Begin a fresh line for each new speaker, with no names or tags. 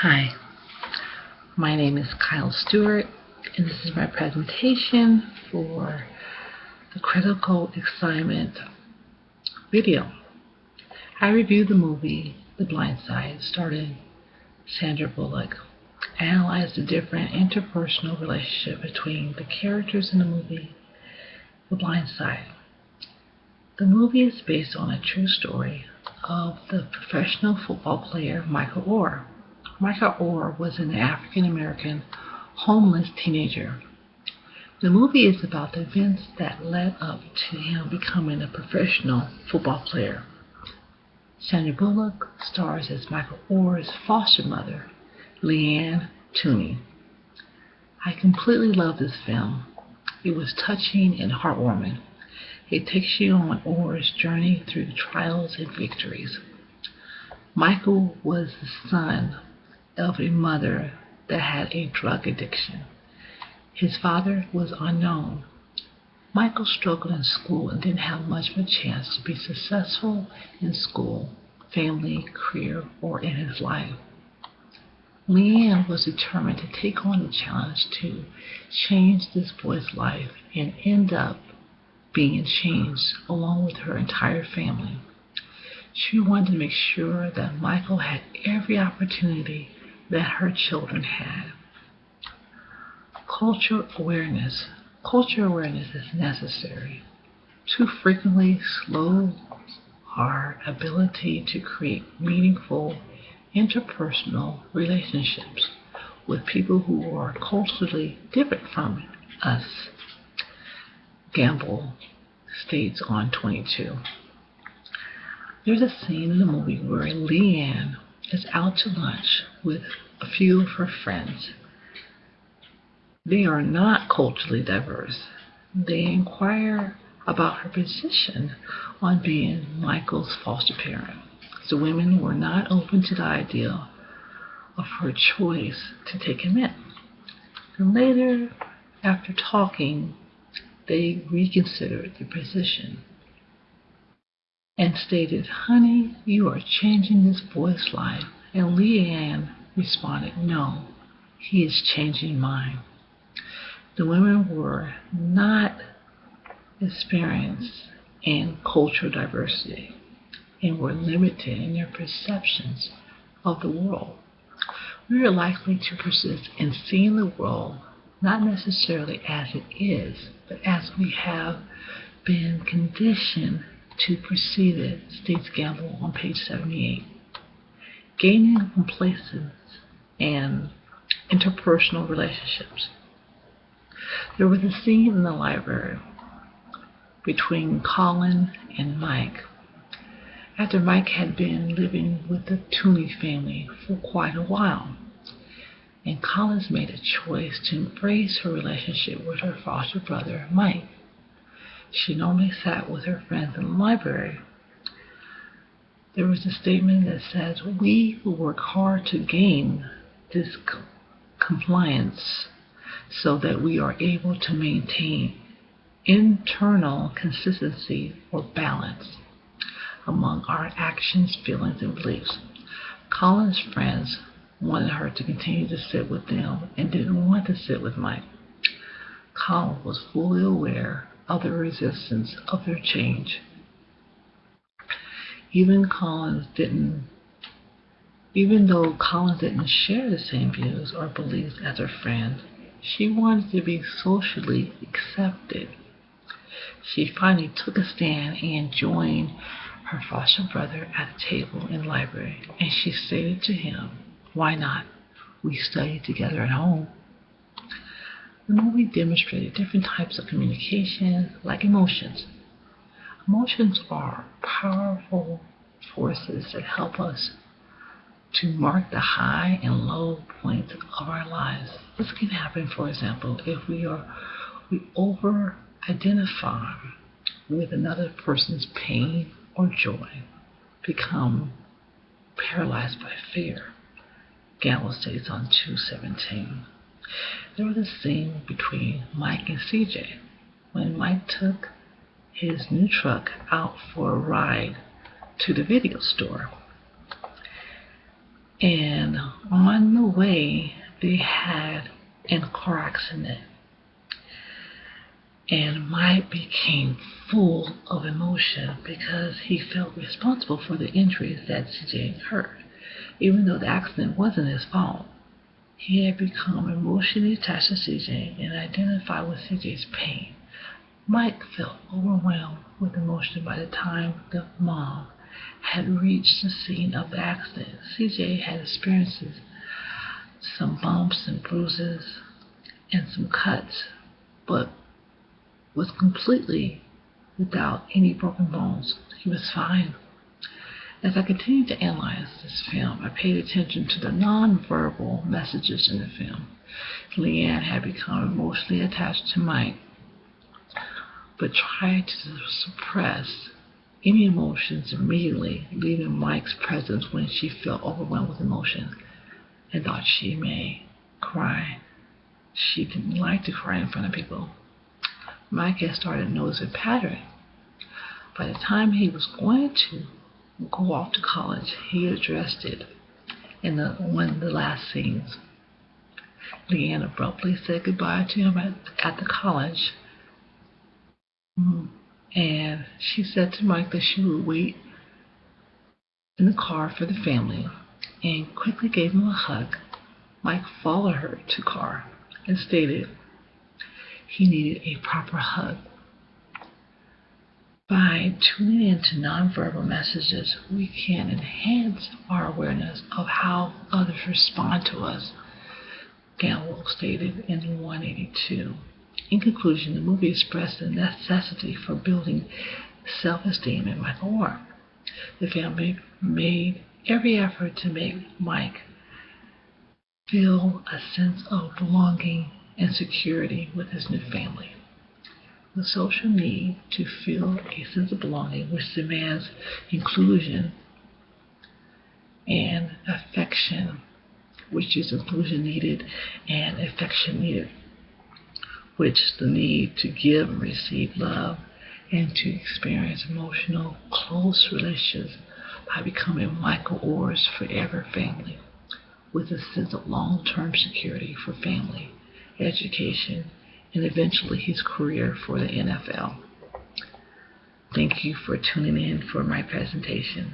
Hi, my name is Kyle Stewart, and this is my presentation for the Critical Excitement video. I reviewed the movie The Blind Side, starring Sandra Bullock. I analyzed the different interpersonal relationship between the characters in the movie The Blind Side. The movie is based on a true story of the professional football player Michael Orr. Michael Orr was an African-American homeless teenager. The movie is about the events that led up to him becoming a professional football player. Sandra Bullock stars as Michael Orr's foster mother, Leanne Tooney. I completely love this film. It was touching and heartwarming. It takes you on Orr's journey through trials and victories. Michael was the son of a mother that had a drug addiction. His father was unknown. Michael struggled in school and didn't have much of a chance to be successful in school, family, career, or in his life. Leanne was determined to take on the challenge to change this boy's life and end up being changed along with her entire family. She wanted to make sure that Michael had every opportunity that her children had. Cultural awareness. Cultural awareness is necessary. Too frequently slow our ability to create meaningful interpersonal relationships with people who are culturally different from us. Gamble states on 22. There's a scene in the movie where Leanne is out to lunch with a few of her friends. They are not culturally diverse. They inquire about her position on being Michael's foster parent. The women were not open to the idea of her choice to take him in. And later, after talking, they reconsidered the position and stated, "Honey, you are changing this boy's life." And Leanne responded, "No, he is changing mine." The women were not experienced in cultural diversity and were limited in their perceptions of the world. We are likely to persist in seeing the world not necessarily as it is, but as we have been conditioned to perceive it, states Gamble on page 78. Gaining complacence and interpersonal relationships. There was a scene in the library between Colin and Mike after Mike had been living with the Tooney family for quite a while, and Colin's made a choice to embrace her relationship with her foster brother, Mike. She normally sat with her friends in the library. There was a statement that says, "We will work hard to gain this compliance so that we are able to maintain internal consistency or balance among our actions, feelings, and beliefs." Colin's friends wanted her to continue to sit with them and didn't want to sit with Mike. Colin was fully aware of the resistance of their change. Even though Collins didn't share the same views or beliefs as her friend, she wanted to be socially accepted. She finally took a stand and joined her foster brother at the table in the library, and she stated to him, "Why not? We studied together at home." The movie demonstrated different types of communication, like emotions. Emotions are powerful forces that help us to mark the high and low points of our lives. This can happen, for example, if we over-identify with another person's pain or joy, become paralyzed by fear. Gamble states on 217. There was a scene between Mike and CJ when Mike took his new truck out for a ride to the video store. And on the way, they had a car accident. And Mike became full of emotion because he felt responsible for the injuries that CJ incurred. Even though the accident wasn't his fault, he had become emotionally attached to CJ and identified with CJ's pain. Mike felt overwhelmed with emotion by the time the mom had reached the scene of the accident. CJ had experienced some bumps and bruises and some cuts, but was completely without any broken bones. He was fine. As I continued to analyze this film, I paid attention to the nonverbal messages in the film. Leanne had become emotionally attached to Mike, but tried to suppress any emotions immediately, leaving Mike's presence when she felt overwhelmed with emotion and thought she may cry. She didn't like to cry in front of people. Mike had started to notice a pattern. By the time he was going to go off to college, he addressed it in one of the last scenes. Leanne abruptly said goodbye to him at the college, and she said to Mike that she would wait in the car for the family, and quickly gave him a hug. Mike followed her to the car and stated he needed a proper hug. By tuning into nonverbal messages, we can enhance our awareness of how others respond to us, Gallo stated in 182. In conclusion, the movie expressed the necessity for building self-esteem in Michael Ward. The family made every effort to make Mike feel a sense of belonging and security with his new family. The social need to feel a sense of belonging, which demands inclusion and affection, which is inclusion needed and affection needed, which is the need to give and receive love and to experience emotional, close relationships by becoming Michael Orr's forever family, with a sense of long-term security for family, education, and eventually his career for the NFL. Thank you for tuning in for my presentation.